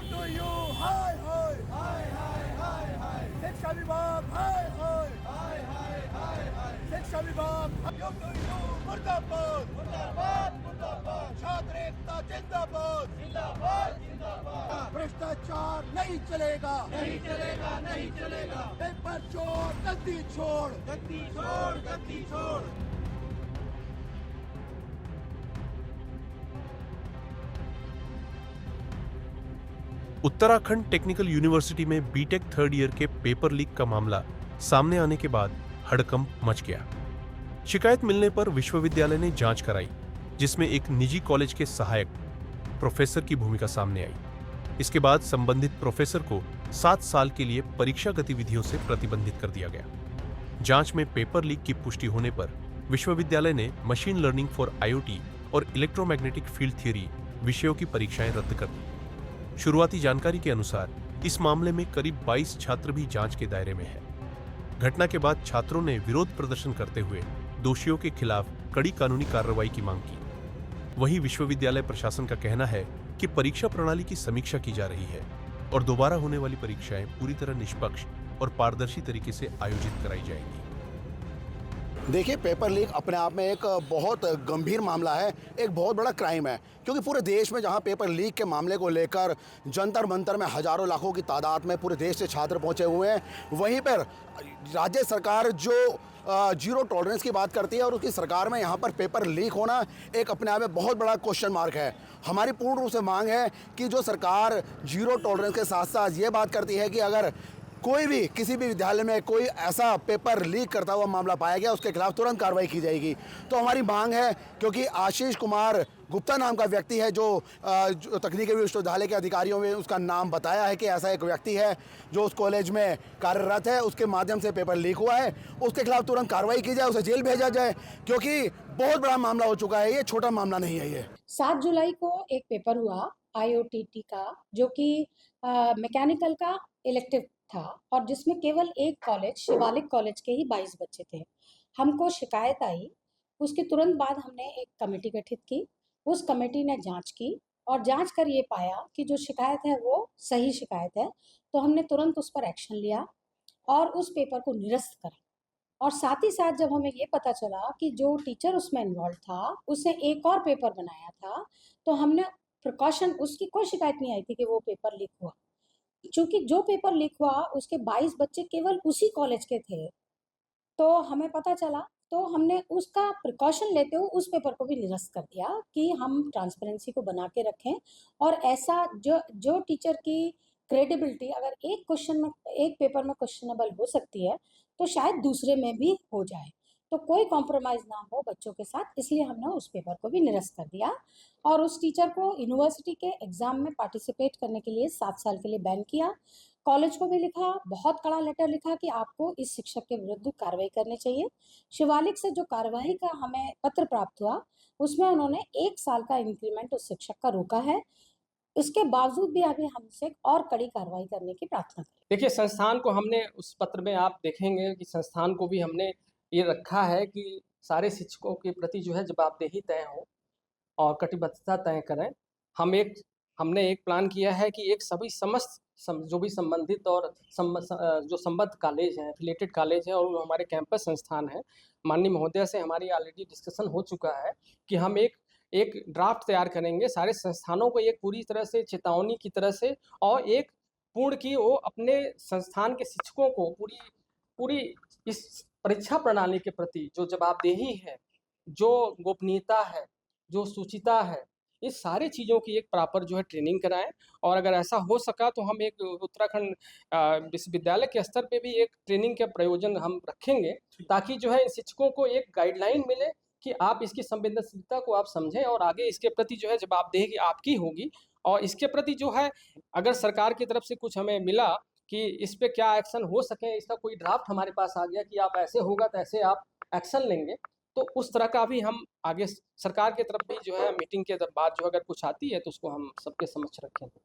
to you, हाय हाय हाय हाय हाय हाय शिक्षा विभाग हाय हाय हाय हाय हाय हाय शिक्षा विभाग योग to you, मुर्दाबाद मुर्दाबाद मुर्दाबाद छात्र एकता जिंदाबाद जिंदाबाद जिंदाबाद भ्रष्टाचार नहीं चलेगा नहीं चलेगा नहीं चलेगा पेपर छोड़ गद्दी छोड़ गद्दी छोड़ गद्दी छोड़। उत्तराखंड टेक्निकल यूनिवर्सिटी में बीटेक थर्ड ईयर के पेपर लीक का मामला सामने आने के बाद हड़कंप मच गया। शिकायत मिलने पर विश्वविद्यालय ने जांच कराई, जिसमें एक निजी कॉलेज के सहायक प्रोफेसर की भूमिका सामने आई। इसके बाद संबंधित प्रोफेसर को 7 साल के लिए परीक्षा गतिविधियों से प्रतिबंधित कर दिया गया। जांच में पेपर लीक की पुष्टि होने पर विश्वविद्यालय ने मशीन लर्निंग फॉर आईओटी और इलेक्ट्रोमैग्नेटिक फील्ड थियरी विषयों की परीक्षाएं रद्द कर दी। शुरुआती जानकारी के अनुसार इस मामले में करीब 22 छात्र भी जांच के दायरे में हैं। घटना के बाद छात्रों ने विरोध प्रदर्शन करते हुए दोषियों के खिलाफ कड़ी कानूनी कार्रवाई की मांग की। वहीं विश्वविद्यालय प्रशासन का कहना है कि परीक्षा प्रणाली की समीक्षा की जा रही है और दोबारा होने वाली परीक्षाएं पूरी तरह निष्पक्ष और पारदर्शी तरीके से आयोजित कराई जाएंगी। देखिए, पेपर लीक अपने आप में एक बहुत गंभीर मामला है, एक बहुत बड़ा क्राइम है, क्योंकि पूरे देश में जहां पेपर लीक के मामले को लेकर जंतर मंतर में हजारों लाखों की तादाद में पूरे देश से छात्र पहुंचे हुए हैं, वहीं पर राज्य सरकार जो जीरो टॉलरेंस की बात करती है और उसकी सरकार में यहाँ पर पेपर लीक होना एक अपने आप में बहुत बड़ा क्वेश्चन मार्क है। हमारी पूर्ण रूप से मांग है कि जो सरकार जीरो टॉलरेंस के साथ साथ ये बात करती है कि अगर कोई भी किसी भी विद्यालय में कोई ऐसा पेपर लीक करता हुआ मामला पाया गया, उसके खिलाफ तुरंत कार्रवाई की जाएगी। तो हमारी मांग है, क्योंकि आशीष कुमार गुप्ता नाम का व्यक्ति है जो तकनीकी विश्वविद्यालय के अधिकारियों में उसका नाम बताया है कि ऐसा एक व्यक्ति है जो उस कॉलेज में कार्यरत है, उसके माध्यम से पेपर लीक हुआ है, उसके खिलाफ तुरंत कार्रवाई की जाए, उसे जेल भेजा जाए, क्योंकि बहुत बड़ा मामला हो चुका है, ये छोटा मामला नहीं है। ये 7 जुलाई को एक पेपर हुआ आईओटीटी का, जो कि मैकेनिकल का इलेक्टिव था और जिसमें केवल एक कॉलेज, शिवालिक कॉलेज के ही 22 बच्चे थे। हमको शिकायत आई, उसके तुरंत बाद हमने एक कमेटी गठित की। उस कमेटी ने जांच की और जांच कर ये पाया कि जो शिकायत है वो सही शिकायत है, तो हमने तुरंत उस पर एक्शन लिया और उस पेपर को निरस्त करा। और साथ ही साथ जब हमें ये पता चला कि जो टीचर उसमें इन्वॉल्व था उसने एक और पेपर बनाया था, तो हमने प्रिकॉशन, उसकी कोई शिकायत नहीं आई थी कि वो पेपर लीक हुआ, क्योंकि जो पेपर लीक हुआ उसके 22 बच्चे केवल उसी कॉलेज के थे। तो हमें पता चला, तो हमने उसका प्रिकॉशन लेते हुए उस पेपर को भी निरस्त कर दिया कि हम ट्रांसपेरेंसी को बना के रखें और ऐसा जो टीचर की क्रेडिबिलिटी अगर एक पेपर में क्वेश्चनेबल हो सकती है, तो शायद दूसरे में भी हो जाए, तो कोई कॉम्प्रोमाइज़ ना हो बच्चों के साथ, इसलिए हमने उस पेपर को भी निरस्त कर दिया और उस टीचर को यूनिवर्सिटी के एग्ज़ाम में पार्टिसिपेट करने के लिए 7 साल के लिए बैन किया। कॉलेज को भी लिखा, बहुत कड़ा लेटर लिखा कि आपको इस शिक्षक के विरुद्ध कार्रवाई करनी चाहिए। शिवालिक से जो कार्रवाई का हमें पत्र प्राप्त हुआ, उसमें उन्होंने 1 साल का इंक्रीमेंट उस शिक्षक का रोका है। इसके बावजूद भी अभी हमसे और कड़ी कार्रवाई करने की प्रार्थना करें। देखिए, संस्थान को हमने उस पत्र में आप देखेंगे कि संस्थान को भी हमने ये रखा है कि सारे शिक्षकों के प्रति जो है जवाबदेही तय हो और कटिबद्धता तय करें। हमने एक प्लान किया है कि एक सभी समस्त जो भी संबंधित और जो संबद्ध कॉलेज हैं, रिलेटेड कॉलेज हैं और वो हमारे कैंपस संस्थान हैं, माननीय महोदय से हमारी ऑलरेडी डिस्कशन हो चुका है कि हम एक ड्राफ्ट तैयार करेंगे सारे संस्थानों को, एक पूरी तरह से चेतावनी की तरह से, और एक पूर्ण की वो अपने संस्थान के शिक्षकों को पूरी इस परीक्षा प्रणाली के प्रति जो जवाबदेही है, जो गोपनीयता है, जो शुचिता है, इस सारी चीज़ों की एक प्रॉपर जो है ट्रेनिंग कराएं। और अगर ऐसा हो सका तो हम एक उत्तराखंड विश्वविद्यालय के स्तर पे भी एक ट्रेनिंग का प्रयोजन हम रखेंगे, ताकि जो है इन शिक्षकों को एक गाइडलाइन मिले कि आप इसकी संवेदनशीलता को आप समझें और आगे इसके प्रति जो है जवाबदेही आपकी होगी। और इसके प्रति जो है अगर सरकार की तरफ से कुछ हमें मिला कि इस पे क्या एक्शन हो सके, इसका कोई ड्राफ्ट हमारे पास आ गया कि आप ऐसे होगा तो ऐसे आप एक्शन लेंगे, तो उस तरह का भी हम आगे सरकार की तरफ भी जो है मीटिंग के बाद जो अगर कुछ आती है तो उसको हम सबके समक्ष रखेंगे।